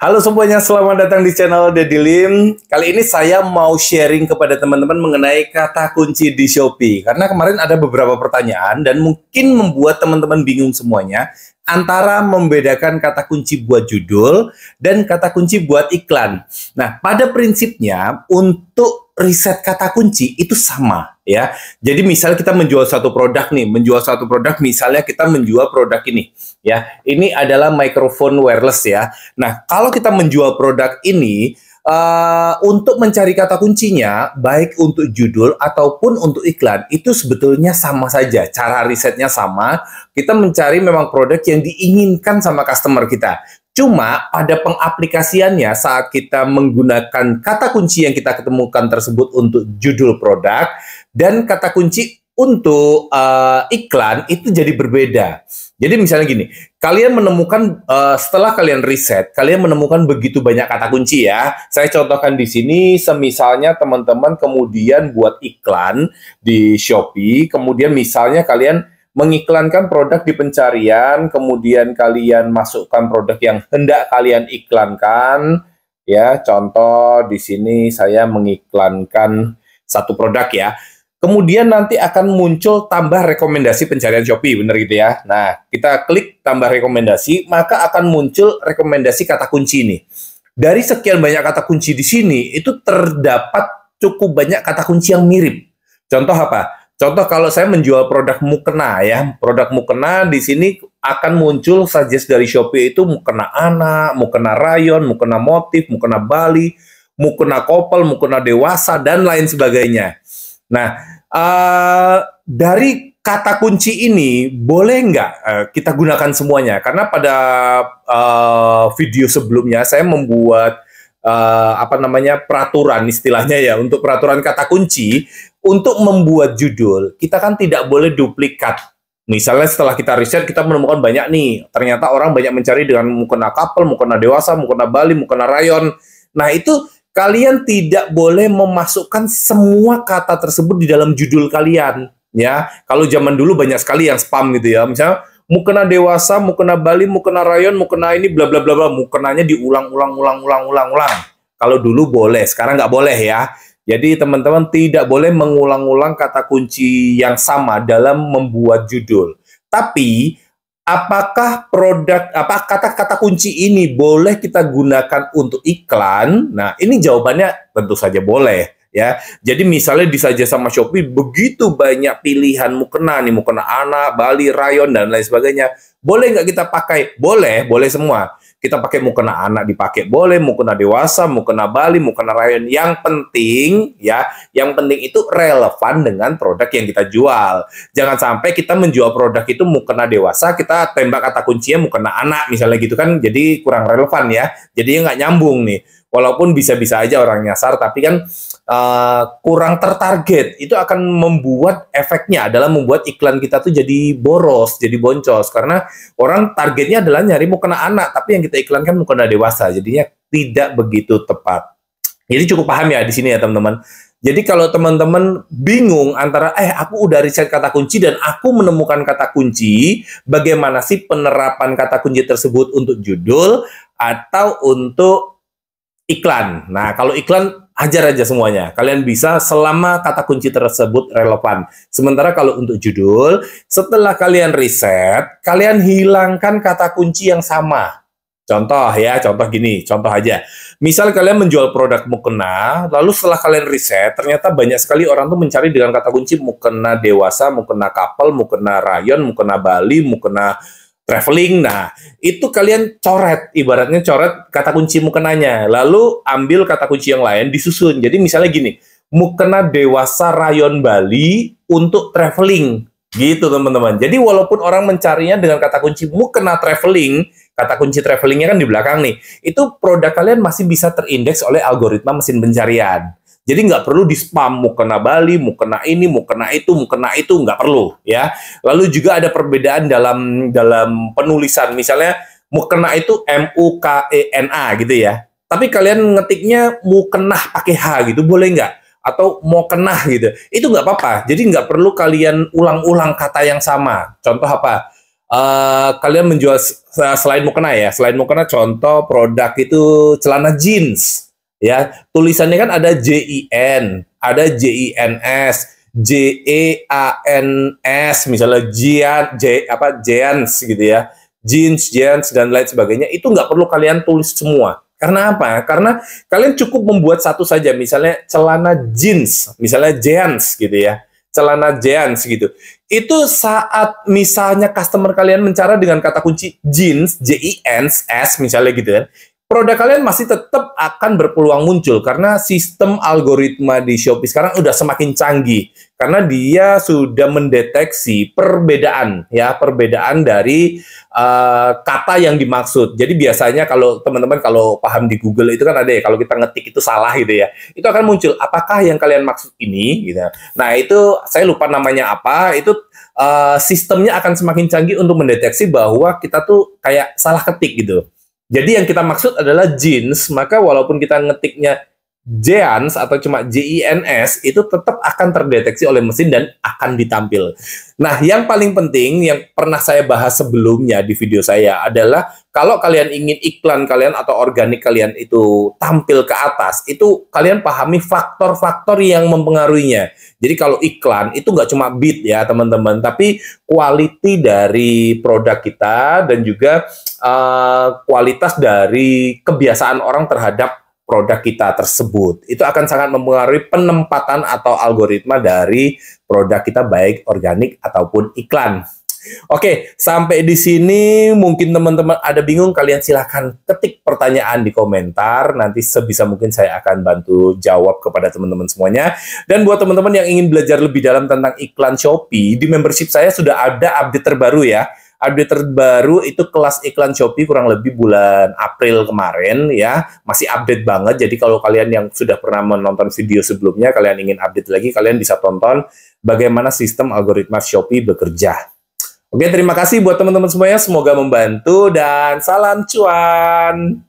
Halo semuanya, selamat datang di channel Daddy Lim. Kali ini saya mau sharing kepada teman-teman mengenai kata kunci di Shopee. Karena kemarin ada beberapa pertanyaan dan mungkin membuat teman-teman bingung semuanya antara membedakan kata kunci buat judul dan kata kunci buat iklan. Nah, pada prinsipnya untuk riset kata kunci itu sama ya. Jadi misalnya kita menjual satu produk nih, misalnya kita menjual produk ini ya. Ini adalah microphone wireless ya. Nah, kalau kita menjual produk ini untuk mencari kata kuncinya, baik untuk judul ataupun untuk iklan, itu sebetulnya sama saja. Cara risetnya sama. Kita mencari memang produk yang diinginkan sama customer kita. Cuma pada pengaplikasiannya saat kita menggunakan kata kunci yang kita ketemukan tersebut untuk judul produk dan kata kunci untuk iklan itu jadi berbeda. Jadi misalnya gini, kalian menemukan setelah kalian riset, kalian menemukan begitu banyak kata kunci ya. Saya contohkan di sini, semisalnya teman-teman kemudian buat iklan di Shopee, kemudian misalnya kalian mengiklankan produk di pencarian, kemudian kalian masukkan produk yang hendak kalian iklankan, ya. Contoh di sini saya mengiklankan satu produk ya. Kemudian nanti akan muncul tambah rekomendasi pencarian Shopee, bener gitu ya. Nah, kita klik tambah rekomendasi, maka akan muncul rekomendasi kata kunci ini. Dari sekian banyak kata kunci di sini, itu terdapat cukup banyak kata kunci yang mirip. Contoh apa? Contoh kalau saya menjual produk mukena ya, produk mukena di sini akan muncul suggest dari Shopee itu mukena anak, mukena rayon, mukena motif, mukena Bali, mukena couple, mukena dewasa dan lain sebagainya. Nah, dari kata kunci ini boleh nggak kita gunakan semuanya? Karena pada video sebelumnya saya membuat peraturan istilahnya ya, untuk peraturan kata kunci. Untuk membuat judul, kita kan tidak boleh duplikat. Misalnya setelah kita riset, kita menemukan banyak nih. Ternyata orang banyak mencari dengan mukena couple, mukena dewasa, mukena Bali, mukena rayon. Nah, itu kalian tidak boleh memasukkan semua kata tersebut di dalam judul kalian. Ya, kalau zaman dulu banyak sekali yang spam gitu ya. Misalnya, mukena dewasa, mukena Bali, mukena rayon, mukena ini, bla bla bla bla. Mukenanya diulang-ulang. Kalau dulu boleh, sekarang nggak boleh ya. Jadi teman-teman tidak boleh mengulang-ulang kata kunci yang sama dalam membuat judul. Tapi apakah kata-kata kunci ini boleh kita gunakan untuk iklan? Nah, ini jawabannya tentu saja boleh ya. Jadi misalnya di Saja sama Shopee begitu banyak pilihan mukena nih, mukena anak, Bali, rayon dan lain sebagainya. Boleh nggak kita pakai? Boleh, boleh semua. Kita pakai mukena anak dipakai boleh, mukena dewasa, mukena Bali, mukena rayon. Yang penting ya, yang penting itu relevan dengan produk yang kita jual. Jangan sampai kita menjual produk itu mukena dewasa, kita tembak kata kuncinya mukena anak misalnya gitu kan, jadi kurang relevan ya. Jadi nggak nyambung nih. Walaupun bisa-bisa aja orang nyasar, tapi kan kurang tertarget. Itu akan membuat efeknya adalah membuat iklan kita tuh jadi boros, jadi boncos. Karena orang targetnya adalah nyari mukena anak, tapi yang kita iklankan mukena dewasa. Jadinya tidak begitu tepat. Jadi cukup paham ya di sini ya teman-teman. Jadi kalau teman-teman bingung antara aku udah riset kata kunci dan aku menemukan kata kunci, bagaimana sih penerapan kata kunci tersebut untuk judul atau untuk iklan. Nah, kalau iklan ajar aja semuanya. Kalian bisa selama kata kunci tersebut relevan. Sementara kalau untuk judul, setelah kalian riset, kalian hilangkan kata kunci yang sama. Contoh ya, contoh gini, contoh aja. Misal kalian menjual produk mukena, lalu setelah kalian riset, ternyata banyak sekali orang tuh mencari dengan kata kunci mukena dewasa, mukena couple, mukena rayon, mukena Bali, mukena traveling. Nah, itu kalian coret, ibaratnya coret kata kunci mukenanya, lalu ambil kata kunci yang lain disusun. Jadi misalnya gini, mukena dewasa rayon Bali untuk traveling, gitu teman-teman. Jadi walaupun orang mencarinya dengan kata kunci mukena traveling, kata kunci travelingnya kan di belakang nih, itu produk kalian masih bisa terindeks oleh algoritma mesin pencarian. Jadi nggak perlu di spam mukena Bali, mukena ini, mukena itu, nggak perlu ya. Lalu juga ada perbedaan dalam penulisan. Misalnya mukena itu mukena gitu ya. Tapi kalian ngetiknya mukena pakai H gitu, boleh nggak? Atau mau kena gitu. Itu nggak apa-apa. Jadi nggak perlu kalian ulang-ulang kata yang sama. Contoh apa? kalian menjual selain mukena ya, selain mukena contoh produk itu celana jeans ya, tulisannya kan ada JIN, ada JINS, JEANS misalnya jeans gitu ya, jeans dan lain sebagainya, itu nggak perlu kalian tulis semua. Karena apa? Karena kalian cukup membuat satu saja, misalnya celana jeans, misalnya jeans gitu ya, celana jeans gitu. Itu saat misalnya customer kalian mencari dengan kata kunci jeans, JINS misalnya gitu kan, produk kalian masih tetap akan berpeluang muncul karena sistem algoritma di Shopee sekarang udah semakin canggih karena dia sudah mendeteksi perbedaan ya, perbedaan dari kata yang dimaksud. Jadi biasanya kalau teman-teman kalau paham di Google itu kan ada ya, kalau kita ngetik itu salah gitu ya, itu akan muncul apakah yang kalian maksud ini gitu. Nah, itu saya lupa namanya apa, itu sistemnya akan semakin canggih untuk mendeteksi bahwa kita tuh kayak salah ketik gitu. Jadi yang kita maksud adalah jeans, maka walaupun kita ngetiknya jeans atau cuma JINS, itu tetap akan terdeteksi oleh mesin dan akan ditampil. Nah, yang paling penting yang pernah saya bahas sebelumnya di video saya adalah kalau kalian ingin iklan kalian atau organik kalian itu tampil ke atas, itu kalian pahami faktor-faktor yang mempengaruhinya. Jadi kalau iklan itu nggak cuma bid ya teman-teman, tapi quality dari produk kita dan juga kualitas dari kebiasaan orang terhadap produk kita tersebut. Itu akan sangat mempengaruhi penempatan atau algoritma dari produk kita baik organik ataupun iklan. Oke, sampai di sini mungkin teman-teman ada bingung, kalian silahkan ketik pertanyaan di komentar. Nanti sebisa mungkin saya akan bantu jawab kepada teman-teman semuanya. Dan buat teman-teman yang ingin belajar lebih dalam tentang iklan Shopee, di membership saya sudah ada update terbaru ya. Update terbaru itu kelas iklan Shopee kurang lebih bulan April kemarin ya. Masih update banget, jadi kalau kalian yang sudah pernah menonton video sebelumnya, kalian ingin update lagi, kalian bisa tonton bagaimana sistem algoritma Shopee bekerja. Oke, terima kasih buat teman-teman semuanya, semoga membantu dan salam cuan.